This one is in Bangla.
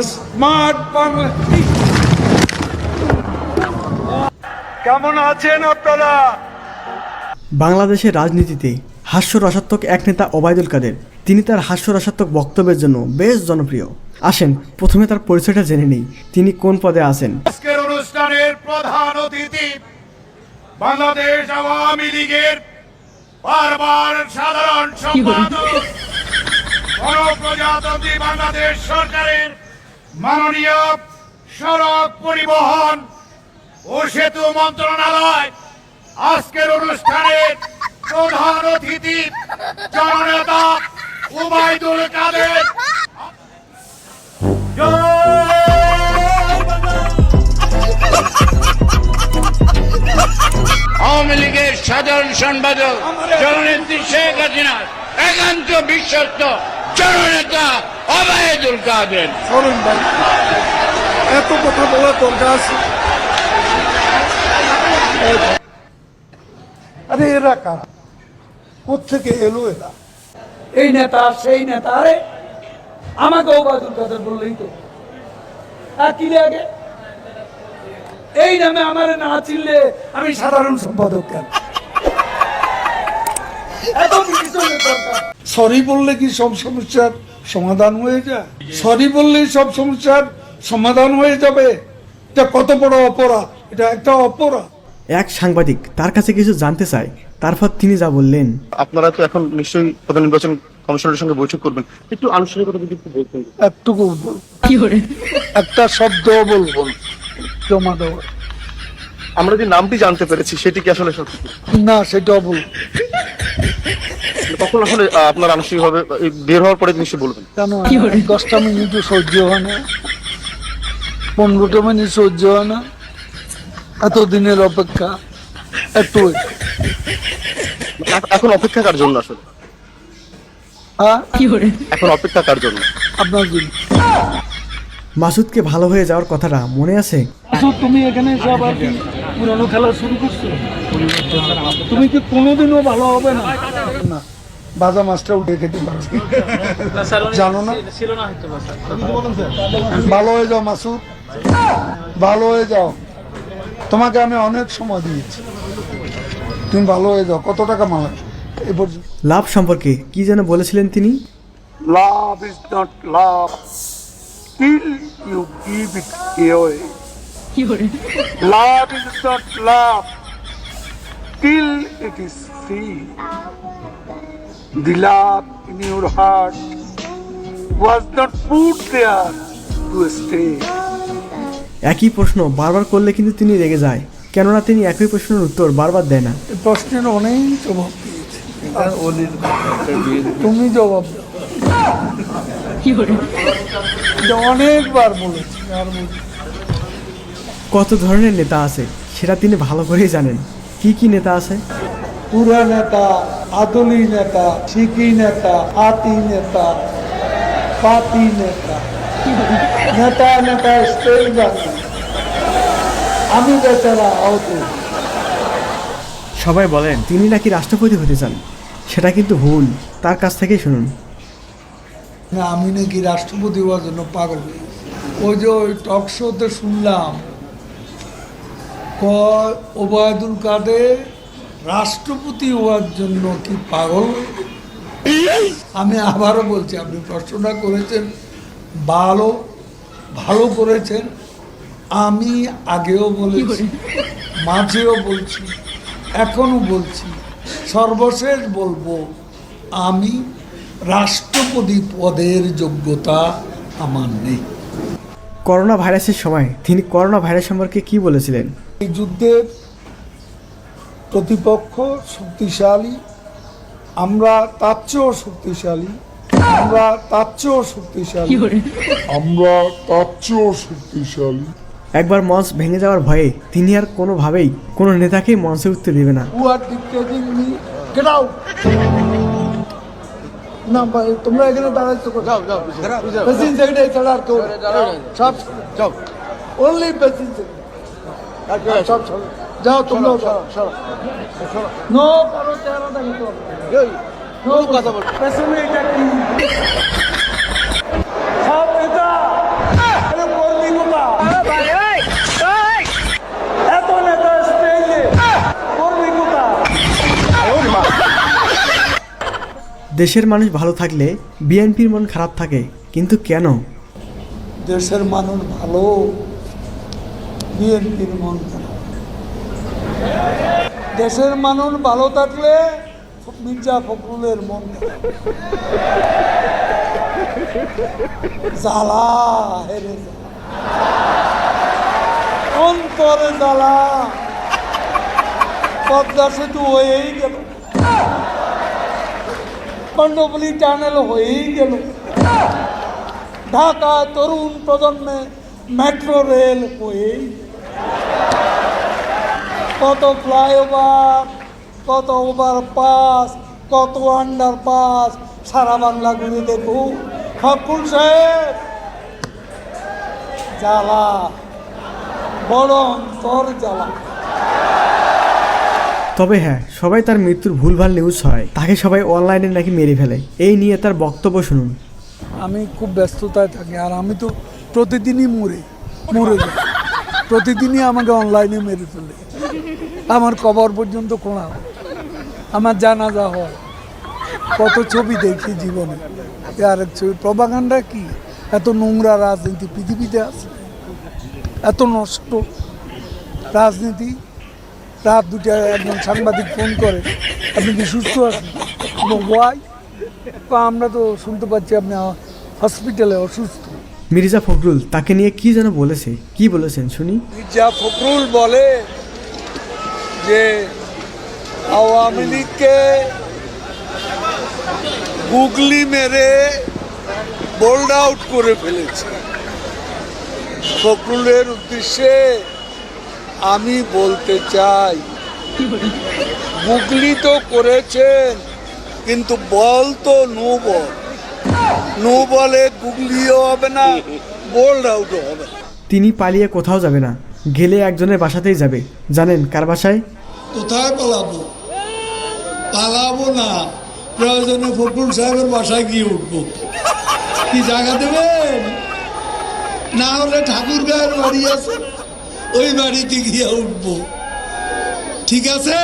স্মার্ট বাংলা। কেমন আছেন আপনারা? বাংলাদেশের রাজনীতিতে হাস্যরসাত্মক এক নেতা ওবায়দুল কাদের। তিনি তার হাস্যরসাত্মক বক্তব্যের জন্য বেশ জনপ্রিয়। আসেন প্রথমে তার পরিচয়টা জেনে নেই, তিনি কোন পদে আছেন। আজকের অনুষ্ঠানের প্রধান অতিথি বাংলাদেশ আওয়ামী লীগের বারবার সাধারণ সম্পাদক, গণপ্রজাতন্ত্রী বাংলাদেশ সরকারের মাননীয় সড়ক পরিবহন ও সেতু মন্ত্রণালয়, আজকের অনুষ্ঠানের প্রধান অতিথি জননেতা ওবায়দুল কাদের। আওয়ামী লীগের সাধারণ সম্পাদক জননেত্রী শেখ হাসিনার একান্ত বিশ্বস্ত জননেতা ওবায়দুল কাদের। সরুন ভাই, এত কথা বলার দরকার আছে? আরে এরা কারা, কোথেকে এলো এরা? এই নেতা সেই নেতা। আরে আমাকে ওবায়দুল কাদের বললেই তো, আর কি লাগে? এই নামে আমার না চিনলে আমি সাধারণ সম্পাদক কেন? এত কিছু দরকার। সরি বললে কি সব সমস্যার সমাধান হয়ে যায়? সরি বললেই সব সমস্যার সমাধান হয়ে যাবে? এটা কত বড় অপরাধ! এটা একটা অপরাধ। এক সাংবাদিক তার কাছে কিছু জানতে চায়, তারপর তিনি যা বললেন। আপনারা তো এখন নিশ্চয়ই প্রধান নির্বাচন কমিশনের সঙ্গে বৈঠক করবেন, একটু আনুষ্ঠানিকতা যদি একটু বলতেন। একটুকু একটা শব্দ বলবো, জমা দেওয়া। আমরা যে নামটি জানতে পেরেছি সেটি কি আসলে সত্যি? না, সেটাও বল। তখন আসলে আপনার আনুষ্ঠানিকভাবে বের হওয়ার পরে নিশ্চয়ই বলবেন। কেন 10টা মিনিটও সহ্য হয় না, 15টা মিনিট সহ্য হয় না? এতদিনের অপেক্ষা একটু এখন অপেক্ষা কার জন্য আসলে? এখন অপেক্ষা কার জন্য? আপনার জন্য। মাসুদকে ভালো হয়ে যাওয়ার কথাটা মনে আছে? তুমি এখানে এসে আবার কি পুরানো খেলা শুরু করছো? তুমি কি কোনোদিনও ভালো হবে না? না, বাজা মাছটা উঠে খেতে পারো, জানো না? ভালো হয়ে যাও মাসুদ, ভালো হয়ে যাও। তোমাকে আমি অনেক সময় দিয়েছি, তুমি ভালো হয়ে যাও। কত টাকা মালা এই পর্যন্ত? লাভ সম্পর্কে কি যেন বলেছিলেন তিনি? Love is not love till you give it away. Love is not love till it is free. The love in your heart was not put there to stay. একই প্রশ্ন বারবার করলে কিন্তু তিনি রেগে যায়, কেননা তিনি একই প্রশ্নের উত্তর বারবার দেয় না। এই প্রশ্নের অনেক জবাব দিয়েছে, তুমি জবাব দাও। অনেকবার বলেছি, আর বলছি। কত ধরনের নেতা আছে সেটা তিনি ভালো করেই জানেন। কি কি নেতা আছে? পুরা নেতা, আদলি নেতা, শিকি নেতা, হাতি নেতা, পাতি নেতা, নেতা নেতা স্টাইল জানি। আমি বেচারা আহত। সবাই বলেন তিনি নাকি রাষ্ট্রপতি হতে চান, সেটা কিন্তু ভুল। তার কাছ থেকেই শুনুন। না, আমি নাকি রাষ্ট্রপতি হওয়ার জন্য পাগল হয়ে গেছি। ওই যে ওই টক শোতে শুনলাম, ওবায়দুল কাদের রাষ্ট্রপতি হওয়ার জন্য কি পাগল? আমি আবারও বলছি, আপনি প্রশ্নটা করেছেন, ভালো ভালো করেছেন। আমি আগেও বলেছি, মাঝেও বলছি, এখনো বলছি, সর্বশেষ বলবো, আমি রাষ্ট্রপতি পদের যোগ্যতা আমার নেই। করোনা ভাইরাসের সময় তিনি করোনা ভাইরাস সম্পর্কে কি বলেছিলেন? এই যুদ্ধের প্রতিপক্ষ শক্তিশালী, আমরা তার চেয়েও শক্তিশালী, আমরা তার চেয়েও শক্তিশালী, আমরা তার চেয়েও শক্তিশালী। একবার মঞ্চ ভেঙে যাওয়ার ভয়ে তিনি আর কোনোভাবেই কোনো নেতাকেই মঞ্চে উঠতে দেবে না। Who are dictating me? Get out! না ভাই, তোমরা এখানে দাঁড়াচ্ছো কোথাও? প্রেসিডেন্ট সেক্রেটারি ছাড়া আর কেউ সব যাও, অনলি প্রেসিডেন্ট সেক্রেটারি সব যাও, তোমরাও নো কারো চেহারা দেখাতে হবে, নো কথা বল। পেছনে এটা কি সব নেতা দেশের মানুষ ভালো থাকলে বিএনপির মন খারাপ থাকে, কিন্তু কেন? দেশের মানুষ ভালো, বিএনপির মন খারাপ। দেশের মানুষ ভালো থাকলে মির্জা ফখরুলের মন খারাপ। জ্বালা হেরে জ্বালা, অন্তরে জ্বালা। পদ্মা সেতু হয়েই গেল, কর্ণফুলী টানেল হয়েই গেল, ঢাকা তরুণ প্রজন্মে মেট্রো রেল হয়েই, কত ফ্লাইওভার, কত ওভারপাস, কত আন্ডারপাস সারা বাংলা ঘুরে দেখুন। ফখরুল সাহেব জ্বালা, বড় অন্তর জ্বালা। তবে হ্যাঁ, সবাই তার মৃত্যুর ভুলভাল নিউজ হয়, তাকে সবাই অনলাইনে নাকি মেরে ফেলে। এই নিয়ে তার বক্তব্য শুনুন। আমি খুব ব্যস্ততায় থাকি, আর আমি তো প্রতিদিনই মরে যাই, প্রতিদিনই আমাকে অনলাইনে মেরে ফেলে। আমার কবর পর্যন্ত খোঁড়া হয়, আমার জানাজা হয়, কত ছবি দেখি জীবনে। আরেক ছবি প্রপাগান্ডা কি? এত নোংরা রাজনীতি পৃথিবীতে আছে, এত নষ্ট রাজনীতি। রাত 2টায় একজন সাংবাদিক ফোন করে, আপনি কি সুস্থ আছেন? ওয়াই? আমরা তো শুনতে পাচ্ছি আপনি হসপিটালে অসুস্থ। মির্জা ফখরুল তাকে নিয়ে কি যেন বলেছে, কি বলেছেন শুনি। মির্জা ফখরুল বলে যে আওয়ামী লীগকে গুগলি মেরে বোল্ড আউট করে ফেলেছে। ফখরুলের উদ্দেশ্যে আমি বলতে চাই, গুগলি তো করেছেন, কিন্তু বল তো নো বল, নো বলে গুগলিও হবে না, বোল্ড আউটও হবে না। তিনি পালিয়ে কোথাও যাবে না, গেলে একজনের বাসাতেই যাবে। জানেন কার বাসায়? কোথায় পালাবো? পালাবো না, প্রয়োজনে ফখরুল সাহেবের বাসায় গিয়ে উঠবো। কি জায়গা দেবেন? না হলে ঠাকুর গায়ের বাড়ি আছে, ওই বাড়িতে গিয়ে উঠবো। ঠিক আছে?